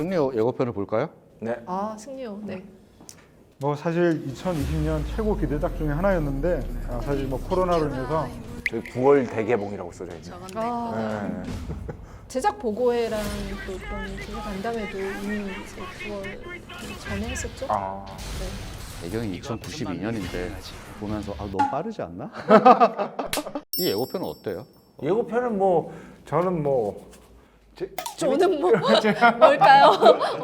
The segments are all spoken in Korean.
승리호 예고편을 볼까요? 네. 아, 승리호. 네. 뭐 사실 2020년 최고 기대작 중에 하나였는데 사실 뭐 코로나로 인해서 저희 9월 대개봉이라고 써져 있네요. 아, 네. 제작 보고회랑 또 그런 기자 간담회도 이미 이제 9월 전에 했었죠. 아. 네. 배경이 2092년인데 보면서 너무 빠르지 않나? 이 예고편은 어때요? 예고편은 뭐 저는 뭐 저는 뭐 뭘까요?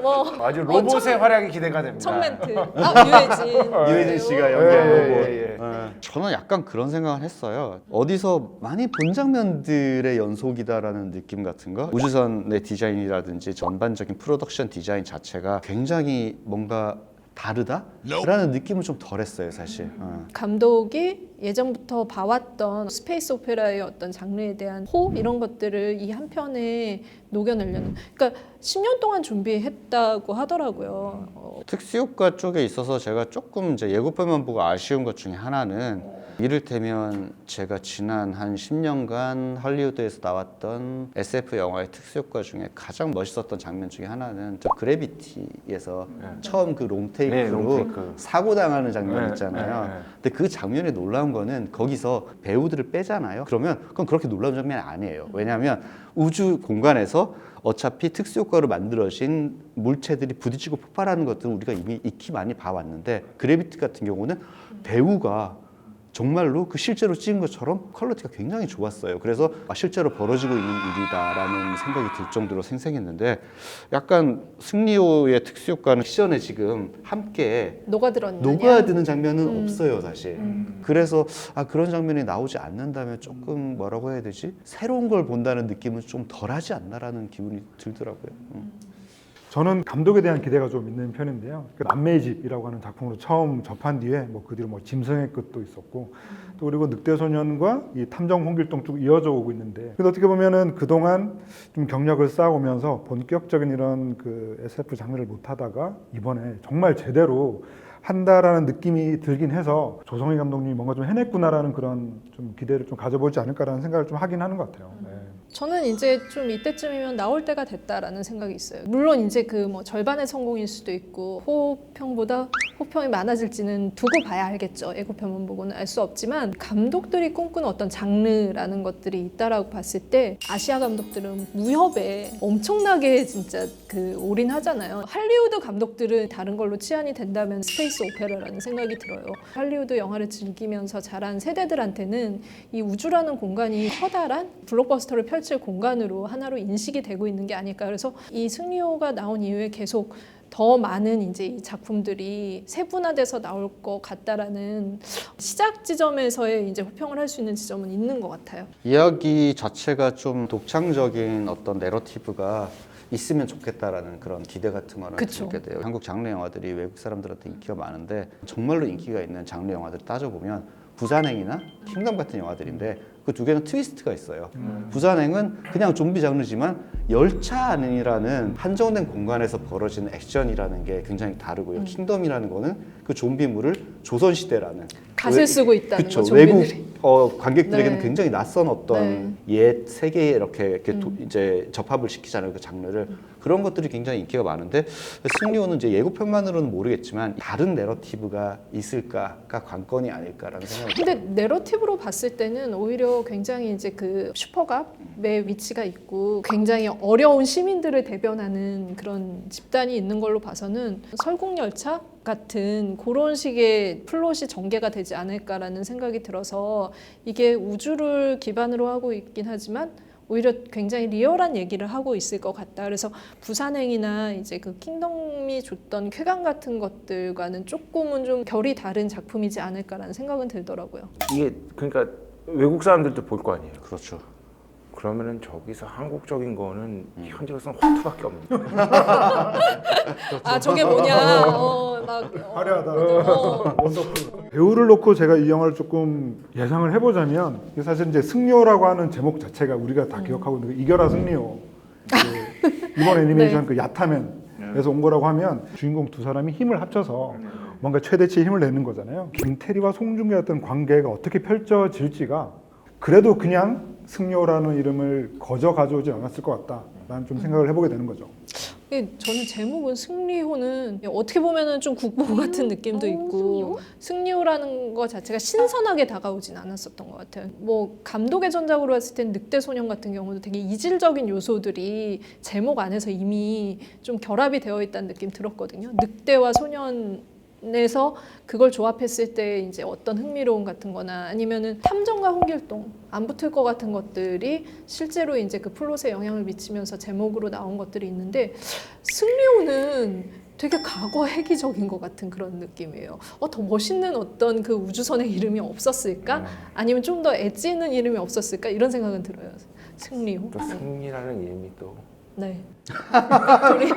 뭐 아주 로봇의 활약이 기대가 됩니다. 첫 멘트. 유해진. 유해진 씨가 연기한 예, 로봇. 예, 예. 저는 약간 그런 생각을 했어요. 어디서 많이 본 장면들의 연속이다라는 느낌 같은 거. 우주선의 디자인이라든지 전반적인 프로덕션 디자인 자체가 굉장히 뭔가 다르다? 라는 느낌은 좀 덜했어요, 사실. 감독이 예전부터 봐왔던 스페이스 오페라의 어떤 장르에 대한 호 이런 것들을 이 한 편에 녹여내려는, 그러니까 10년 동안 준비했다고 하더라고요. 특수효과 쪽에 있어서 제가 조금 이제 예고편만 보고 아쉬운 것 중에 하나는 이를테면 제가 지난 한 10년간 할리우드에서 나왔던 SF 영화의 특수효과 중에 가장 멋있었던 장면 중에 하나는 저 그래비티에서 처음 그 롱테이크로 롱테이크. 사고 당하는 장면 있잖아요. 네. 근데 그 장면이 놀라운 거는 거기서 배우들을 빼잖아요. 그러면 그건 그렇게 놀라운 장면이 아니에요. 왜냐하면 우주 공간에서 어차피 특수효과로 만들어진 물체들이 부딪히고 폭발하는 것들은 우리가 이미 익히 많이 봐왔는데 그래비티 같은 경우는 배우가 정말로 그 실제로 찍은 것처럼 퀄리티가 굉장히 좋았어요. 그래서 실제로 벌어지고 있는 일이다라는 생각이 들 정도로 생생했는데 약간 승리호의 특수효과는 시전에 지금 함께 녹아드는 장면은 없어요, 사실. 그래서 그런 장면이 나오지 않는다면 조금 뭐라고 해야 되지? 새로운 걸 본다는 느낌은 좀 덜하지 않나라는 기분이 들더라고요. 저는 감독에 대한 기대가 좀 있는 편인데요. 그 남매의 집이라고 하는 작품으로 처음 접한 뒤에 뭐 그 뒤로 뭐 짐승의 끝도 있었고 또 그리고 늑대소년과 이 탐정 홍길동 쭉 이어져 오고 있는데 근데 어떻게 보면은 그동안 좀 경력을 쌓아오면서 본격적인 이런 그 SF 장르를 못 하다가 이번에 정말 제대로 한다라는 느낌이 들긴 해서 조성희 감독님이 뭔가 좀 해냈구나라는 그런 좀 기대를 좀 가져보지 않을까라는 생각을 좀 하긴 하는 것 같아요. 네. 저는 이제 좀 이때쯤이면 나올 때가 됐다라는 생각이 있어요. 물론 이제 그 뭐 절반의 성공일 수도 있고 호평보다 호평이 많아질지는 두고 봐야 알겠죠. 예고편만 보고는 알 수 없지만 감독들이 꿈꾸는 어떤 장르라는 것들이 있다라고 봤을 때 아시아 감독들은 무협에 엄청나게 진짜 그 올인하잖아요. 할리우드 감독들은 다른 걸로 치환이 된다면 스페이스 오페라라는 생각이 들어요. 할리우드 영화를 즐기면서 자란 세대들한테는 이 우주라는 공간이 커다란 블록버스터를 펼칠 공간으로 하나로 인식이 되고 있는 게 아닐까. 그래서 이 승리호가 나온 이후에 계속 더 많은 이제 이 작품들이 세분화돼서 나올 것 같다라는 시작 지점에서의 이제 호평을 할 수 있는 지점은 있는 것 같아요. 이야기 자체가 좀 독창적인 어떤 내러티브가 있으면 좋겠다라는 그런 기대 같은 거를 들게 돼요. 한국 장르 영화들이 외국 사람들한테 인기가 많은데 정말로 인기가 있는 장르 영화들을 따져보면 부산행이나 킹덤 같은 영화들인데 그 두 개는 트위스트가 있어요. 부산행은 그냥 좀비 장르지만 열차 안이라는 한정된 공간에서 벌어지는 액션이라는 게 굉장히 다르고요. 킹덤이라는 거는 그 좀비물을 조선시대라는 갓을 쓰고 있다는 그쵸, 거, 외국 좀비들이. 관객들에게는 네. 굉장히 낯선 어떤 옛 세계에 이렇게 이제 접합을 시키잖아요, 그 장르를. 그런 것들이 굉장히 인기가 많은데 승리호는 이제 예고편만으로는 모르겠지만 다른 내러티브가 있을까가 관건이 아닐까라는 생각이 근데 들어요. 내러티브로 봤을 때는 오히려 굉장히 이제 그 슈퍼갑의 위치가 있고 굉장히 어려운 시민들을 대변하는 그런 집단이 있는 걸로 봐서는 설국열차 같은 그런 식의 플롯이 전개가 되지 않을까라는 생각이 들어서 이게 우주를 기반으로 하고 있긴 하지만 오히려 굉장히 리얼한 얘기를 하고 있을 것 같다. 그래서 부산행이나 이제 그 킹덤이 줬던 쾌감 같은 것들과는 조금은 좀 결이 다른 작품이지 않을까라는 생각은 들더라고요. 이게 그러니까 외국 사람들도 볼 거 아니에요. 그렇죠. 그러면은 저기서 한국적인 거는 현재로서는 화투밖에 없는. 아 저게 뭐냐? 화려하다. 배우를 놓고 제가 이 영화를 조금 예상을 해보자면 이게 사실 이제 승리호라고 하는 제목 자체가 우리가 다 기억하고 있는 그 이겨라 승리호 그 이번 애니메이션 그 야타맨에서 온 거라고 하면 주인공 두 사람이 힘을 합쳐서 뭔가 최대치의 힘을 내는 거잖아요. 김태리와 송중기 같은 관계가 어떻게 펼쳐질지가 그래도 그냥 승리호라는 이름을 거저 가져오지 않았을 것 같다. 라는 좀 생각을 해보게 되는 거죠. 저는 제목은 승리호는 어떻게 보면은 좀 국보 같은 느낌도 있고 승리호라는 거 자체가 신선하게 다가오진 않았었던 것 같아요. 뭐 감독의 전작으로 봤을 땐 늑대소년 같은 경우도 되게 이질적인 요소들이 제목 안에서 이미 좀 결합이 되어 있다는 느낌 들었거든요. 늑대와 소년에서 그걸 조합했을 때 이제 어떤 흥미로움 같은 거나 아니면은 탐정과 홍길동 안 붙을 것 같은 것들이 실제로 이제 그 플롯에 영향을 미치면서 제목으로 나온 것들이 있는데 승리호는 되게 과거 회귀적인 것 같은 그런 느낌이에요. 더 멋있는 어떤 그 우주선의 이름이 없었을까? 아니면 좀 더 엣지 있는 이름이 없었을까? 이런 생각은 들어요. 승리호. 또 승리라는 이름이 또 네.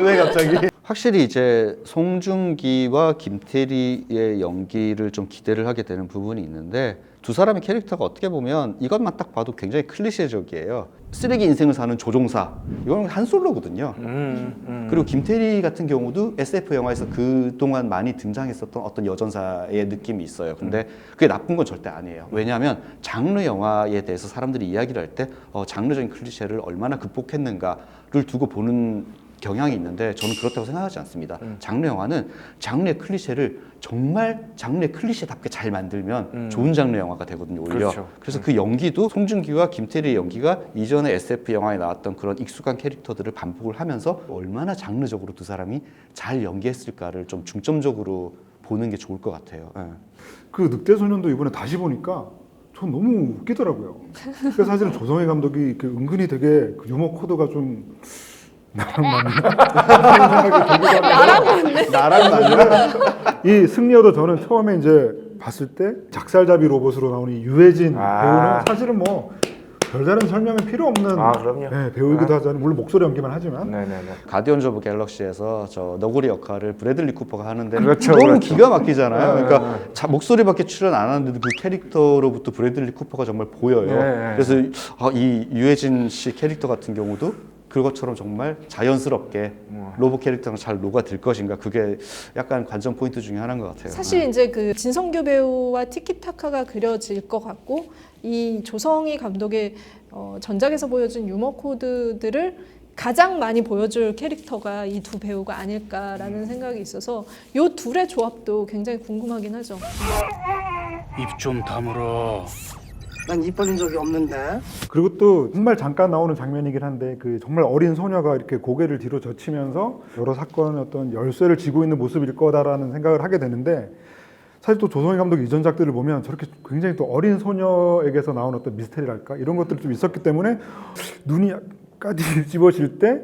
왜 갑자기? 확실히 이제 송중기와 김태리의 연기를 좀 기대를 하게 되는 부분이 있는데 두 사람의 캐릭터가 어떻게 보면 이것만 딱 봐도 굉장히 클리셰적이에요. 쓰레기 인생을 사는 조종사 이건 한솔로거든요. 그리고 김태리 같은 경우도 SF 영화에서 그동안 많이 등장했었던 어떤 여전사의 느낌이 있어요. 근데 그게 나쁜 건 절대 아니에요. 왜냐하면 장르 영화에 대해서 사람들이 이야기를 할 때 장르적인 클리셰를 얼마나 극복했는가를 두고 보는 경향이 있는데 저는 그렇다고 생각하지 않습니다. 장르 영화는 장르의 클리셰를 정말 장르의 클리셰답게 잘 만들면 좋은 장르 영화가 되거든요, 오히려. 그렇죠. 그래서 그 연기도 송중기와 김태리의 연기가 이전에 SF 영화에 나왔던 그런 익숙한 캐릭터들을 반복을 하면서 얼마나 장르적으로 두 사람이 잘 연기했을까를 좀 중점적으로 보는 게 좋을 것 같아요. 예. 그 늑대소년도 이번에 다시 보니까 전 너무 웃기더라고요. 그래서 사실은 조성희 감독이 그 은근히 되게 그 유머 코드가 좀 나랑 맞나? 나랑 맞나? 이 승리여도 저는 처음에 이제 봤을 때 작살잡이 로봇으로 나오는 이 유해진 배우는 사실은 뭐 별다른 설명이 필요 없는 그럼요. 배우이기도 하잖아요. 물론 목소리 연기만 하지만. 네네네. 가디언즈 오브 갤럭시에서 저 너구리 역할을 브래들리 쿠퍼가 하는데 그렇죠, 너무 그렇죠. 기가 막히잖아요. 그러니까 목소리밖에 출연 안 하는데도 그 캐릭터로부터 브래들리 쿠퍼가 정말 보여요. 네. 그래서 이 유해진 씨 캐릭터 같은 경우도 그것처럼 정말 자연스럽게 로봇 캐릭터랑 잘 녹아들 것인가 그게 약간 관전 포인트 중에 하나인 것 같아요. 사실 이제 그 진성규 배우와 티키타카가 그려질 것 같고 이 조성희 감독의 전작에서 보여준 유머 코드들을 가장 많이 보여줄 캐릭터가 이 두 배우가 아닐까라는 생각이 있어서 이 둘의 조합도 굉장히 궁금하긴 하죠. 입 좀 다물어. 난 입 벌린 적이 없는데. 그리고 또 정말 잠깐 나오는 장면이긴 한데 그 정말 어린 소녀가 이렇게 고개를 뒤로 젖히면서 여러 사건의 어떤 열쇠를 쥐고 있는 모습일 거다라는 생각을 하게 되는데 사실 또 조성희 감독 이전 작들을 보면 저렇게 굉장히 또 어린 소녀에게서 나온 어떤 미스테리랄까 이런 것들이 좀 있었기 때문에 눈이 약간 뒤집어질 때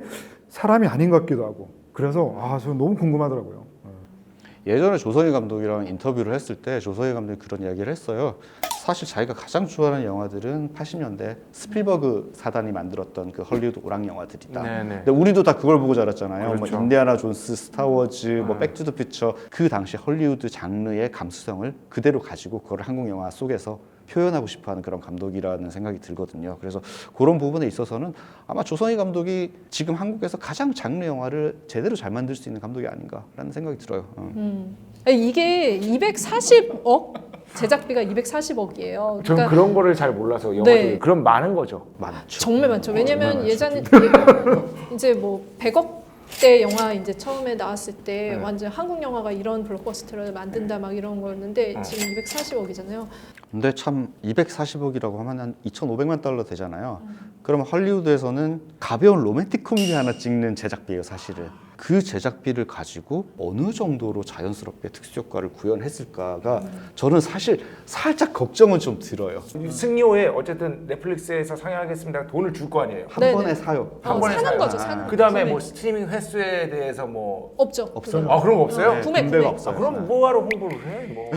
사람이 아닌 것 같기도 하고 그래서 저는 너무 궁금하더라고요. 예전에 조성희 감독이랑 인터뷰를 했을 때 조성희 감독이 그런 이야기를 했어요. 사실 자기가 가장 좋아하는 영화들은 80년대 스필버그 사단이 만들었던 그 헐리우드 오락 영화들이다. 네네. 근데 우리도 다 그걸 보고 자랐잖아요. 그렇죠. 뭐 인디아나 존스, 스타워즈, 뭐 백투더퓨처 그 당시 헐리우드 장르의 감수성을 그대로 가지고 그걸 한국 영화 속에서 표현하고 싶어하는 그런 감독이라는 생각이 들거든요. 그래서 그런 부분에 있어서는 아마 조성희 감독이 지금 한국에서 가장 장르 영화를 제대로 잘 만들 수 있는 감독이 아닌가라는 생각이 들어요. 이게 240억 제작비가 240억이에요. 저는 그런 거를 잘 몰라서 영화 네. 중에 그럼 많은 거죠. 많죠. 정말 많죠. 왜냐면 예전에 이제 뭐 100억대 영화 이제 처음에 나왔을 때 완전 한국 영화가 이런 블록버스터를 만든다 막 이런 거였는데 지금 240억이잖아요. 근데 참 240억이라고 하면 한 2,500만 달러 되잖아요. 그러면 헐리우드에서는 가벼운 로맨틱 코미디 하나 찍는 제작비예요, 사실은. 그 제작비를 가지고 어느 정도로 자연스럽게 특수효과를 구현했을까가 저는 사실 살짝 걱정은 좀 들어요. 승리호에 어쨌든 넷플릭스에서 상영하겠습니다. 돈을 줄 거 아니에요. 한 네네. 번에 사요. 한 번에 사는 사요. 거죠, 사는 그 다음에 거죠. 뭐 네. 스트리밍 횟수에 대해서 뭐 없죠. 없어요. 아 그런 거 없어요? 네, 구매. 군대가 없어요. 그럼 뭐하러 홍보를 해? 뭐.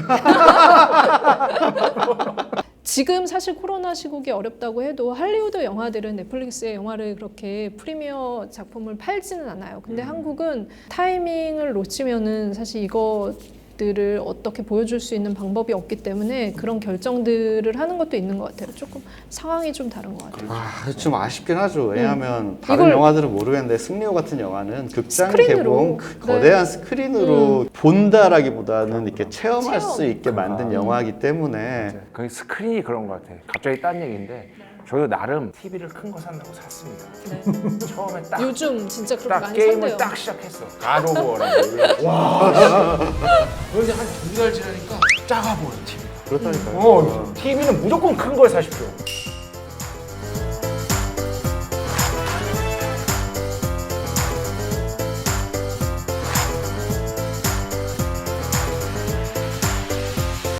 지금 사실 코로나 시국이 어렵다고 해도 할리우드 영화들은 넷플릭스의 영화를 그렇게 프리미어 작품을 팔지는 않아요. 근데 한국은 타이밍을 놓치면은 사실 이것들을 어떻게 보여줄 수 있는 방법이 없기 때문에 그런 결정들을 하는 것도 있는 것 같아요. 조금 상황이 좀 다른 것 같아요. 좀 아쉽긴 하죠. 왜냐하면 다른 이걸- 영화들은 모르겠는데 승리호 같은 영화는 극장 스크린으로. 개봉 거대한 스크린으로 본다라기보다는 이렇게 체험할 체험. 수 있게 만든 영화이기 때문에 거의 스크린이 그런 것 같아. 갑자기 딴 얘기인데 저도 나름 TV를 큰 거 산다고 샀습니다. 네. 처음에 딱 요즘 진짜 그렇게 딱 많이 게임을 산대요. 딱 시작했어. 가도버라고. 와. 그런데 한 2달 지나니까 작아 보여 TV. 그렇다니까요. TV는 무조건 큰 걸 사십시오.